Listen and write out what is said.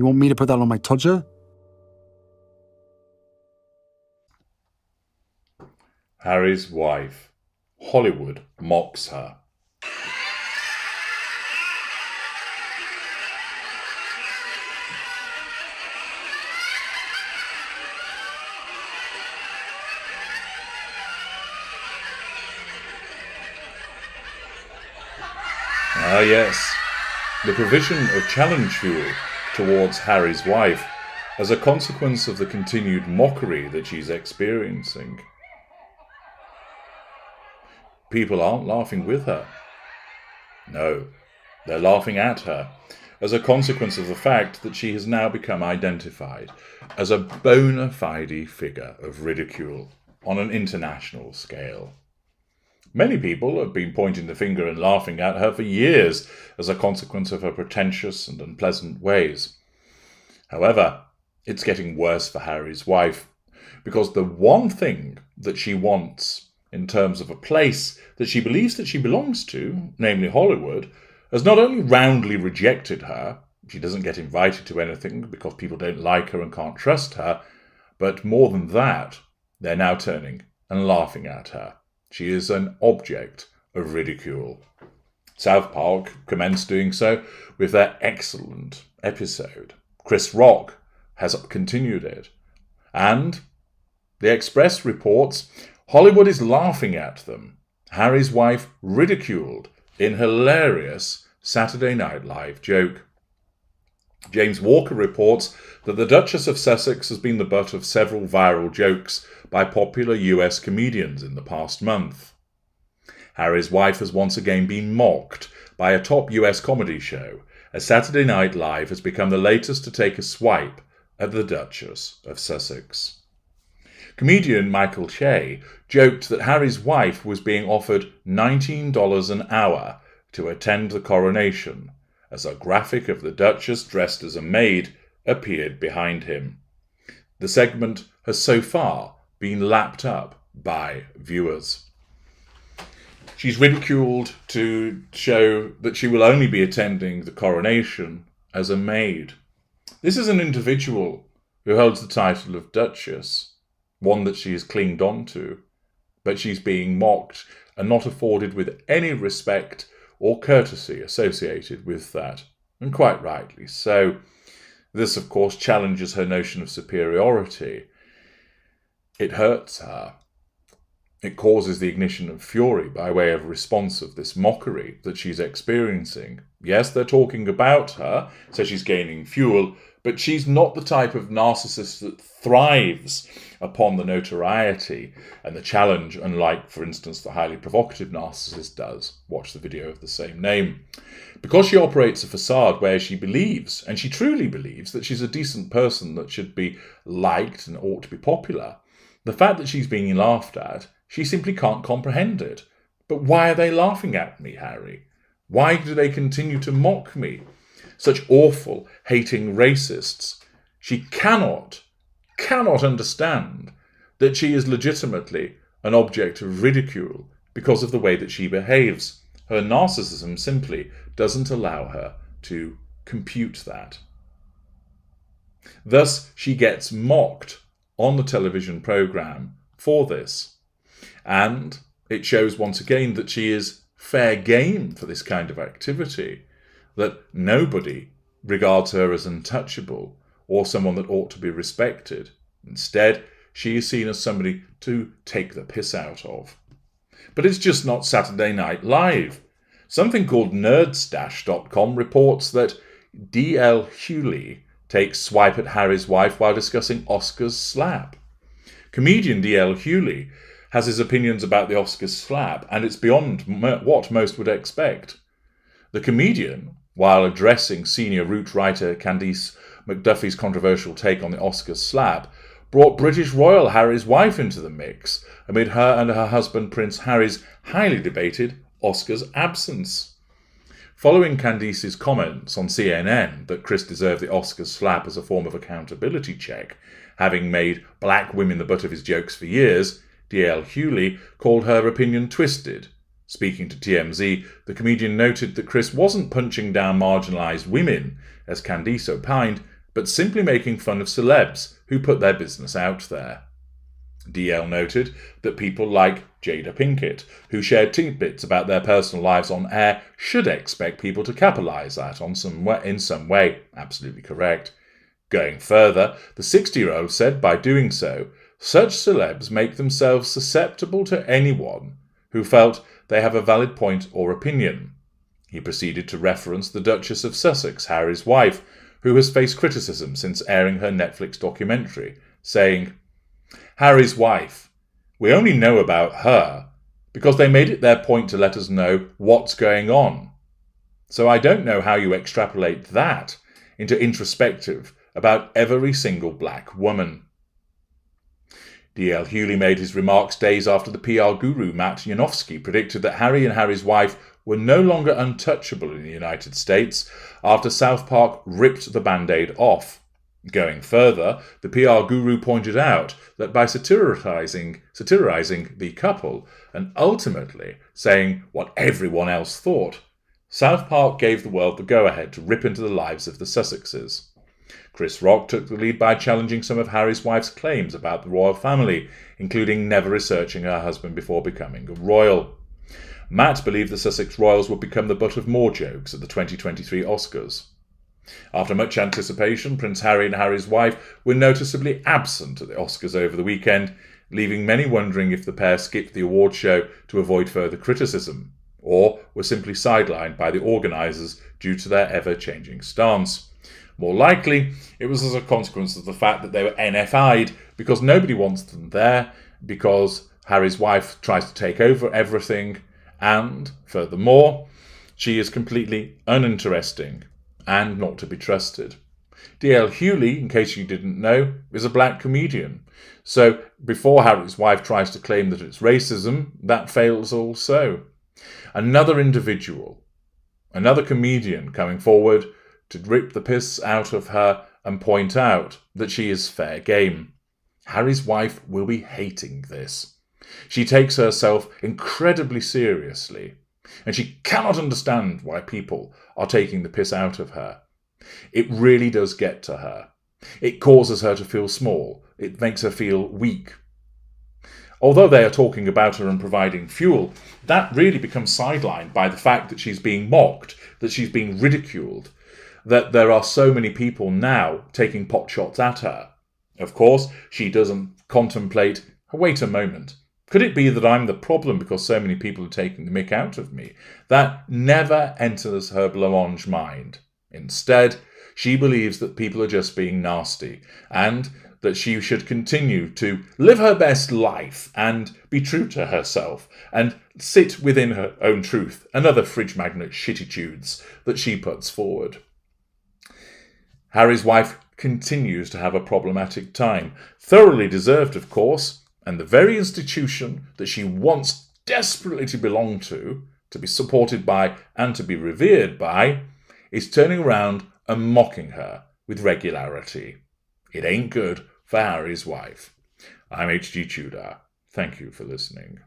You want me to put that on my Tudor? Harry's wife. Hollywood mocks her. Ah yes, the provision of challenge fuel towards Harry's wife as a consequence of the continued mockery that she's experiencing. People aren't laughing with her. No, they're laughing at her as a consequence of the fact that she has now become identified as a bona fide figure of ridicule on an international scale. Many people have been pointing the finger and laughing at her for years as a consequence of her pretentious and unpleasant ways. However, it's getting worse for Harry's wife, because the one thing that she wants in terms of a place that she believes that she belongs to, namely Hollywood, has not only roundly rejected her, she doesn't get invited to anything because people don't like her and can't trust her, but more than that, they're now turning and laughing at her. She is an object of ridicule. South Park commenced doing so with their excellent episode. Chris Rock has continued it. And the Express reports Hollywood is laughing at them. Harry's wife ridiculed in hilarious Saturday Night Live joke. James Walker reports that the Duchess of Sussex has been the butt of several viral jokes by popular US comedians in the past month. Harry's wife has once again been mocked by a top US comedy show, as Saturday Night Live has become the latest to take a swipe at the Duchess of Sussex. Comedian Michael Che joked that Harry's wife was being offered $19 an hour to attend the coronation, as a graphic of the Duchess dressed as a maid appeared behind him. The segment has so far been lapped up by viewers. She's ridiculed to show that she will only be attending the coronation as a maid. This is an individual who holds the title of Duchess, one that she has clinged on to, but she's being mocked and not afforded with any respect or courtesy associated with that, and quite rightly so. This, of course, challenges her notion of superiority. It hurts her. It causes the ignition of fury by way of response of this mockery that she's experiencing. Yes, they're talking about her, so she's gaining fuel, but she's not the type of narcissist that thrives upon the notoriety and the challenge, unlike, for instance, the highly provocative narcissist does. Watch the video of the same name. Because she operates a facade where she believes, and she truly believes, that she's a decent person that should be liked and ought to be popular, the fact that she's being laughed at, she simply can't comprehend it. But why are they laughing at me, Harry? Why do they continue to mock me? Such awful, hating racists. She cannot understand that she is legitimately an object of ridicule because of the way that she behaves. Her narcissism simply doesn't allow her to compute that. Thus, she gets mocked on the television programme for this. And it shows once again that she is fair game for this kind of activity, that nobody regards her as untouchable or someone that ought to be respected. Instead, she is seen as somebody to take the piss out of. But it's just not Saturday Night Live. Something called nerdstash.com reports that D.L. Hewley takes swipe at Harry's wife while discussing Oscar's slap. Comedian D.L. Hewley has his opinions about the Oscars slap, and it's beyond what most would expect. The comedian, while addressing senior Root writer Candice McDuffie's controversial take on the Oscars slap, brought British royal Harry's wife into the mix amid her and her husband Prince Harry's highly debated Oscars absence. Following Candice's comments on CNN that Chris deserved the Oscars slap as a form of accountability check, having made black women the butt of his jokes for years, D.L. Hewley called her opinion twisted. Speaking to TMZ, the comedian noted that Chris wasn't punching down marginalised women, as Candice opined, but simply making fun of celebs who put their business out there. DL noted that people like Jada Pinkett, who shared tidbits about their personal lives on air, should expect people to capitalise that in some way. Absolutely correct. Going further, the 60-year-old said by doing so, such celebs make themselves susceptible to anyone who felt they have a valid point or opinion. He proceeded to reference the Duchess of Sussex, Harry's wife, who has faced criticism since airing her Netflix documentary, saying, "Harry's wife, we only know about her because they made it their point to let us know what's going on. So I don't know how you extrapolate that into introspective about every single black woman." D.L. Hughley made his remarks days after the PR guru Matt Yanofsky predicted that Harry and Harry's wife were no longer untouchable in the United States after South Park ripped the Band-Aid off. Going further, the PR guru pointed out that by satirizing the couple and ultimately saying what everyone else thought, South Park gave the world the go-ahead to rip into the lives of the Sussexes. Chris Rock took the lead by challenging some of Harry's wife's claims about the royal family, including never researching her husband before becoming a royal. Matt believed the Sussex royals would become the butt of more jokes at the 2023 Oscars. After much anticipation, Prince Harry and Harry's wife were noticeably absent at the Oscars over the weekend, leaving many wondering if the pair skipped the award show to avoid further criticism, or were simply sidelined by the organisers due to their ever-changing stance. More likely, it was as a consequence of the fact that they were NFI'd because nobody wants them there, because Harry's wife tries to take over everything, and, furthermore, she is completely uninteresting and not to be trusted. D.L. Hughley, in case you didn't know, is a black comedian. So, before Harry's wife tries to claim that it's racism, that fails also. Another individual, another comedian coming forward to rip the piss out of her and point out that she is fair game. Harry's wife will be hating this. She takes herself incredibly seriously, and she cannot understand why people are taking the piss out of her. It really does get to her. It causes her to feel small. It makes her feel weak. Although they are talking about her and providing fuel, that really becomes sidelined by the fact that she's being mocked, that she's being ridiculed, that there are so many people now taking pot shots at her. Of course, she doesn't contemplate, wait a moment, could it be that I'm the problem because so many people are taking the mick out of me? That never enters her blancmange mind. Instead, she believes that people are just being nasty and that she should continue to live her best life and be true to herself and sit within her own truth and other fridge magnet shittitudes that she puts forward. Harry's wife continues to have a problematic time, thoroughly deserved, of course, and the very institution that she wants desperately to belong to be supported by and to be revered by, is turning around and mocking her with regularity. It ain't good for Harry's wife. I'm H.G. Tudor. Thank you for listening.